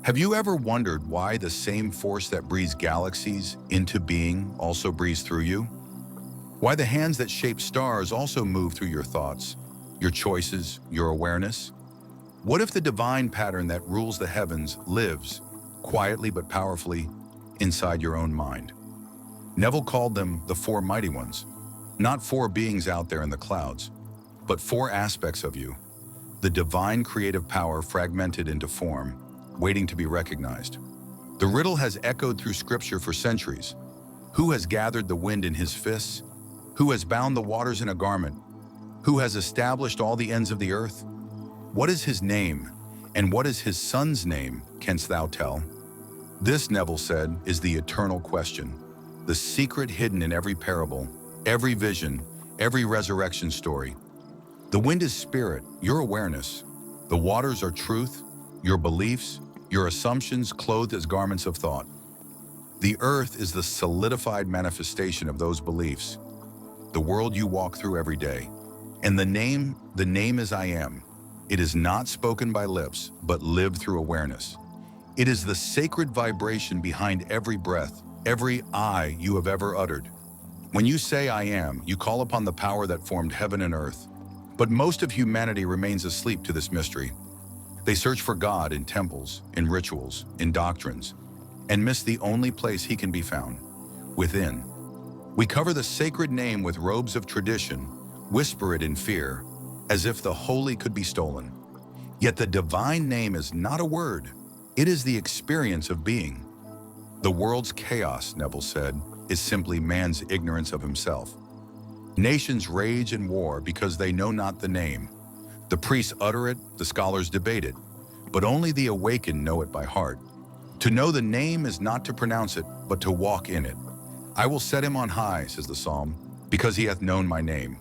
Have you ever wondered why the same force that breathes galaxies into being also breathes through you? Why the hands that shape stars also move through your thoughts, your choices, your awareness? What if the divine pattern that rules the heavens lives, quietly but powerfully, inside your own mind? Neville called them the four mighty ones, not four beings out there in the clouds, but four aspects of you, the divine creative power fragmented into form, waiting to be recognized. The riddle has echoed through scripture for centuries. Who has gathered the wind in his fists? Who has bound the waters in a garment? Who has established all the ends of the earth? What is his name, and what is his son's name, canst thou tell? This, Neville said, is the eternal question, the secret hidden in every parable, every vision, every resurrection story. The wind is spirit, your awareness. The waters are truth, your beliefs, your assumptions clothed as garments of thought. The earth is the solidified manifestation of those beliefs, the world you walk through every day. And the name is I am. It is not spoken by lips, but lived through awareness. It is the sacred vibration behind every breath, every I you have ever uttered. When you say I am, you call upon the power that formed heaven and earth. But most of humanity remains asleep to this mystery. They search for God in temples, in rituals, in doctrines, and miss the only place he can be found, within. We cover the sacred name with robes of tradition, whisper it in fear, as if the holy could be stolen. Yet the divine name is not a word, it is the experience of being. The world's chaos, Neville said, is simply man's ignorance of himself. Nations rage and war because they know not the name. The priests utter it, the scholars debate it, but only the awakened know it by heart. To know the name is not to pronounce it, but to walk in it. I will set him on high, says the psalm, because he hath known my name.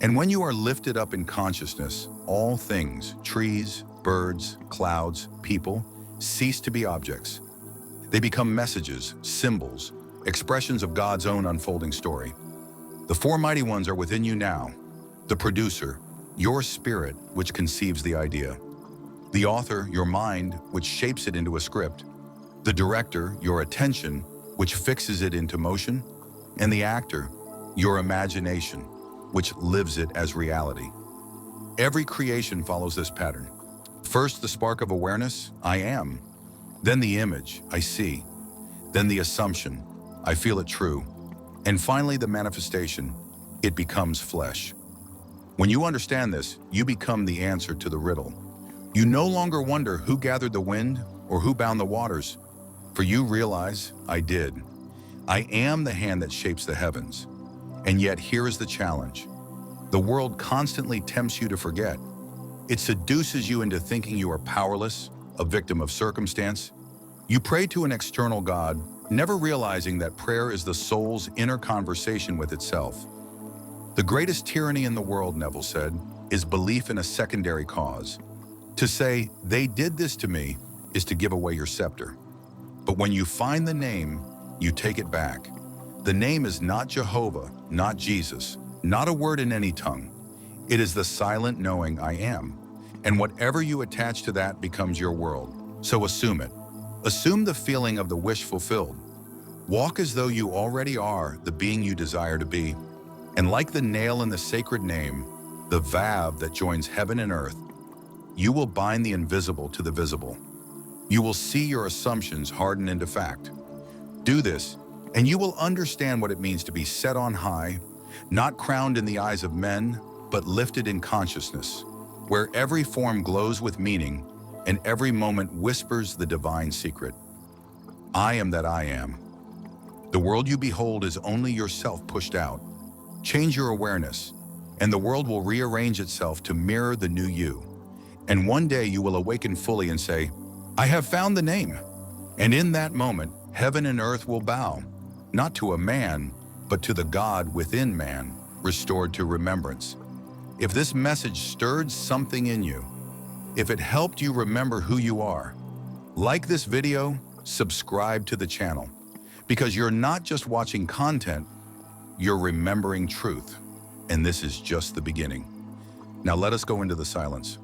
And when you are lifted up in consciousness, all things, trees, birds, clouds, people, cease to be objects. They become messages, symbols, expressions of God's own unfolding story. The four mighty ones are within you now. The producer, your spirit, which conceives the idea. The author, your mind, which shapes it into a script. The director, your attention, which fixes it into motion. And the actor, your imagination, which lives it as reality. Every creation follows this pattern. First, the spark of awareness, I am. Then the image, I see. Then the assumption, I feel it true. And finally, the manifestation, it becomes flesh. When you understand this, you become the answer to the riddle. You no longer wonder who gathered the wind or who bound the waters, for you realize, I did. I am the hand that shapes the heavens. And yet here is the challenge. The world constantly tempts you to forget. It seduces you into thinking you are powerless, a victim of circumstance. You pray to an external God, never realizing that prayer is the soul's inner conversation with itself. The greatest tyranny in the world, Neville said, is belief in a secondary cause. To say, they did this to me, is to give away your scepter. But when you find the name, you take it back. The name is not Jehovah, not Jesus, not a word in any tongue. It is the silent knowing I am. And whatever you attach to that becomes your world. So assume it. Assume the feeling of the wish fulfilled. Walk as though you already are the being you desire to be. And like the nail in the sacred name, the valve that joins heaven and earth, you will bind the invisible to the visible. You will see your assumptions harden into fact. Do this, and you will understand what it means to be set on high, not crowned in the eyes of men, but lifted in consciousness, where every form glows with meaning and every moment whispers the divine secret. I am that I am. The world you behold is only yourself pushed out. Change your awareness, and the world will rearrange itself to mirror the new you. And one day you will awaken fully and say, I have found the name. And in that moment, heaven and earth will bow, not to a man, but to the God within man, restored to remembrance. If this message stirred something in you, if it helped you remember who you are, like this video, subscribe to the channel, because you're not just watching content, you're remembering truth. And this is just the beginning. Now let us go into the silence.